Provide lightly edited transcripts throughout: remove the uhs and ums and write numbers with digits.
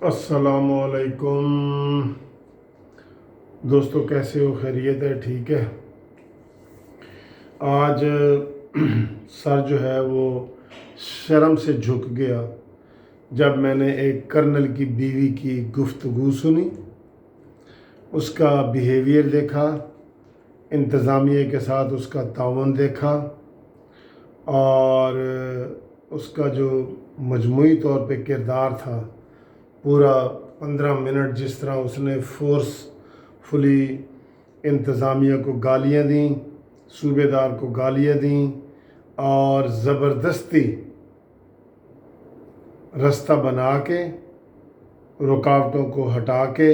अस्सलामुअलैकुम दोस्तों, कैसे हो? खैरियत है? ठीक है। आज सर जो है वो शर्म से झुक गया जब मैंने एक कर्नल की बीवी की गुफ्तगू सुनी, उसका बिहेवियर देखा, इंतज़ामिया के साथ उसका ताउन देखा और उसका जो मजमूई तौर पे किरदार था, पूरा 15 मिनट जिस तरह उसने फोर्सफुली इंतज़ामिया को गालियाँ दी, सूबेदार को गालियाँ दी और ज़बरदस्ती रास्ता बना के, रुकावटों को हटा के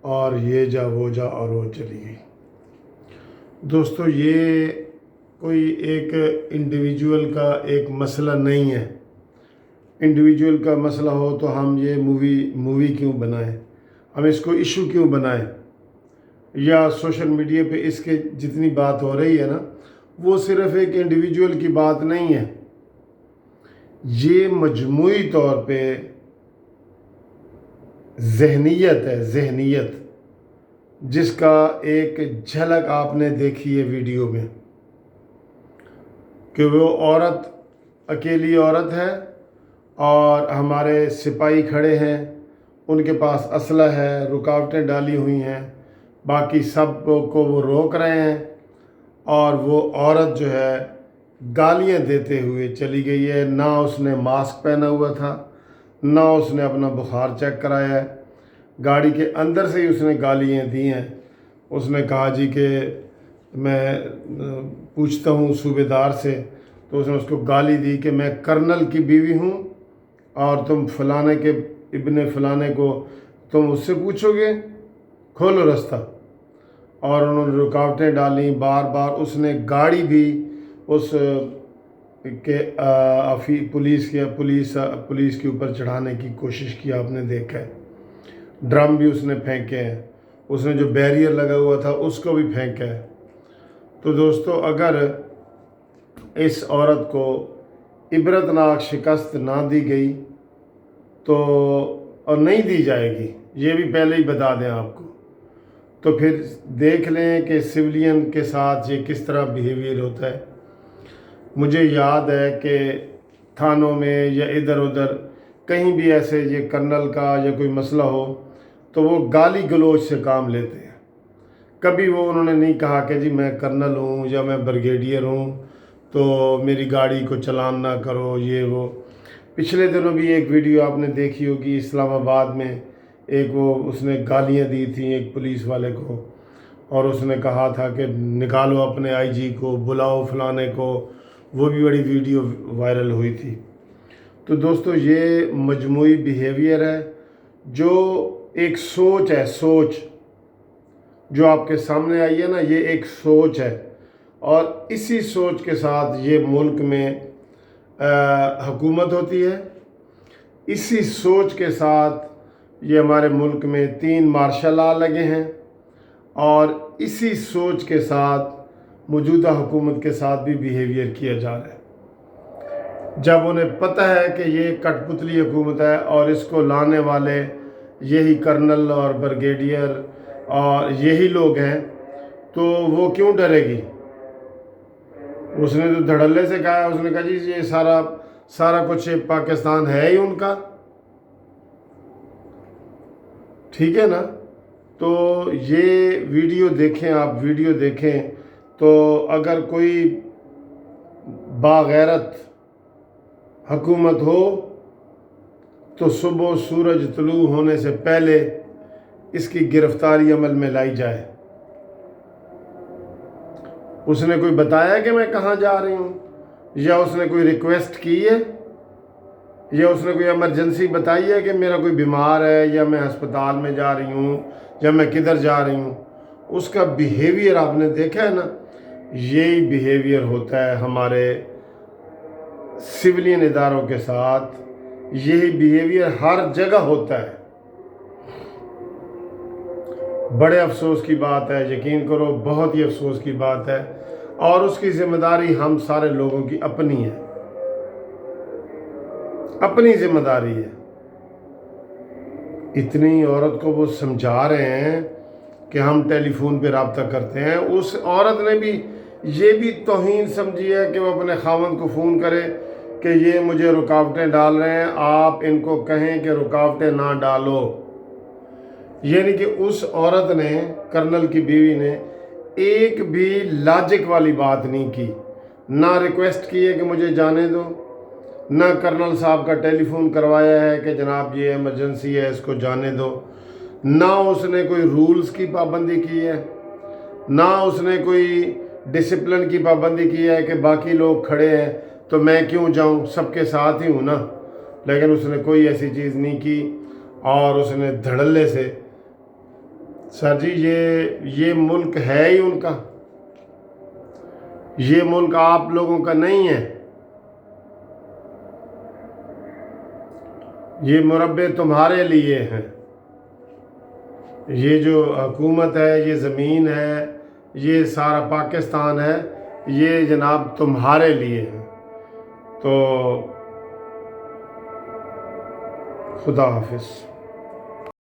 और ये जा वो जा और वो चली गई। दोस्तों, ये कोई एक इंडिविजुअल का एक मसला नहीं है। इंडिविजुअल का मसला हो तो हम ये मूवी क्यों बनाएं, हम इसको इशू क्यों बनाएं, या सोशल मीडिया पे इसके जितनी बात हो रही है ना, वो सिर्फ एक इंडिविजुअल की बात नहीं है। ये मजमूई तौर पे जहनीत है, जहनीत जिसका एक झलक आपने देखी है वीडियो में कि वो औरत अकेली औरत है और हमारे सिपाही खड़े हैं, उनके पास असला है, रुकावटें डाली हुई हैं, बाकी सब को वो रोक रहे हैं और वो औरत जो है गालियां देते हुए चली गई है। ना उसने मास्क पहना हुआ था, ना उसने अपना बुखार चेक कराया है, गाड़ी के अंदर से ही उसने गालियां दी हैं। उसने कहा जी कि मैं पूछता हूँ सूबेदार से, तो उसने उसको गाली दी कि मैं कर्नल की बीवी हूँ और तुम फलाने के इब्ने फलाने को तुम उससे पूछोगे, खोलो रास्ता। और उन्होंने रुकावटें डाली बार बार। उसने गाड़ी भी उस के पुलिस के ऊपर चढ़ाने की कोशिश की, आपने देखा है। ड्रम भी उसने फेंके हैं, उसने जो बैरियर लगा हुआ था उसको भी फेंका है। तो दोस्तों, अगर इस औरत को इबरतनाक शिकस्त ना दी गई तो, और नहीं दी जाएगी, ये भी पहले ही बता दें आपको, तो फिर देख लें कि सिविलियन के साथ ये किस तरह बिहेवियर होता है। मुझे याद है कि थानों में या इधर उधर कहीं भी ऐसे ये कर्नल का या कोई मसला हो तो वो गाली गलोच से काम लेते हैं। कभी वो उन्होंने नहीं कहा कि जी मैं कर्नल हूँ या मैं ब्रिगेडियर हूँ तो मेरी गाड़ी को चलान ना करो, ये वो। पिछले दिनों भी एक वीडियो आपने देखी होगी, इस्लामाबाद में एक वो उसने गालियाँ दी थी एक पुलिस वाले को और उसने कहा था कि निकालो अपने आईजी को, बुलाओ फलाने को। वो भी बड़ी वीडियो वायरल हुई थी। तो दोस्तों, ये मजमूई बिहेवियर है, जो एक सोच है, सोच जो आपके सामने आई है ना, ये एक सोच है और इसी सोच के साथ ये मुल्क में हुकूमत होती है। इसी सोच के साथ ये हमारे मुल्क में 3 मार्शल लॉ लगे हैं और इसी सोच के साथ मौजूदा हुकूमत के साथ भी बिहेवियर किया जा रहा है। जब उन्हें पता है कि ये कठपुतली हुकूमत है और इसको लाने वाले यही कर्नल और ब्रिगेडियर और यही लोग हैं, तो वो क्यों डरेगी? उसने तो धड़ल्ले से कहा, उसने कहा जी ये सारा कुछ पाकिस्तान है ही उनका, ठीक है ना। तो ये वीडियो देखें, आप वीडियो देखें तो अगर कोई बागैरत हुकूमत हो तो सुबह सूरज तुलू होने से पहले इसकी गिरफ्तारी अमल में लाई जाए। उसने कोई बताया कि मैं कहाँ जा रही हूँ, या उसने कोई रिक्वेस्ट की है, या उसने कोई इमरजेंसी बताई है कि मेरा कोई बीमार है या मैं अस्पताल में जा रही हूँ या मैं किधर जा रही हूँ। उसका बिहेवियर आपने देखा है ना, यही बिहेवियर होता है हमारे सिविलियन इदारों के साथ, यही बिहेवियर हर जगह होता है। बड़े अफसोस की बात है, यकीन करो बहुत ही अफसोस की बात है, और उसकी जिम्मेदारी हम सारे लोगों की अपनी है, अपनी जिम्मेदारी है। اتنی عورت کو وہ سمجھا رہے ہیں کہ ہم ٹیلی فون پہ رابطہ کرتے ہیں. اس عورت نے بھی یہ بھی توہین سمجھی ہے کہ وہ اپنے خاوند کو فون کرے کہ یہ مجھے رکاوٹیں ڈال رہے ہیں, آپ ان کو کہیں کہ رکاوٹیں نہ ڈالو. یعنی کہ اس عورت نے, کرنل کی بیوی نے, ایک بھی لاجک والی بات نہیں کی. نہ ریکویسٹ کی ہے کہ مجھے جانے دو, نہ کرنل صاحب کا ٹیلی فون کروایا ہے کہ جناب یہ ایمرجنسی ہے اس کو جانے دو, نہ اس نے کوئی رولز کی پابندی کی ہے, نہ اس نے کوئی ڈسپلن کی پابندی کی ہے کہ باقی لوگ کھڑے ہیں تو میں کیوں جاؤں, سب کے ساتھ ہی ہوں نا. لیکن اس نے کوئی ایسی چیز نہیں کی اور اس نے دھڑلے سے, سر جی یہ ملک ہے ہی ان کا, یہ ملک آپ لوگوں کا نہیں ہے, یہ مربع تمہارے لیے ہیں, یہ جو حکومت ہے, یہ زمین ہے, یہ سارا پاکستان ہے, یہ جناب تمہارے لیے ہے. تو خدا حافظ.